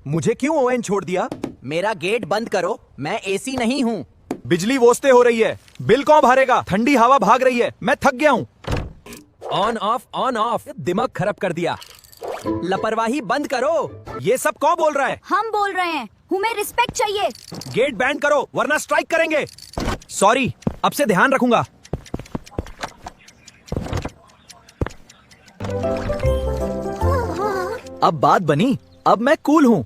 मुझे क्यों ओवन छोड़ दिया? मेरा गेट बंद करो, मैं एसी नहीं हूँ। बिजली वोस्ते हो रही है, बिल कौन भरेगा? ठंडी हवा भाग रही है, मैं थक गया हूँ। ऑन ऑफ, दिमाग खराब कर दिया। लापरवाही बंद करो। ये सब कौन बोल रहा है? हम बोल रहे हैं, हमें रिस्पेक्ट चाहिए। गेट बैंड करो वरना स्ट्राइक करेंगे। सॉरी, अब से ध्यान रखूंगा। अब बात बनी, अब मैं कूल हूँ।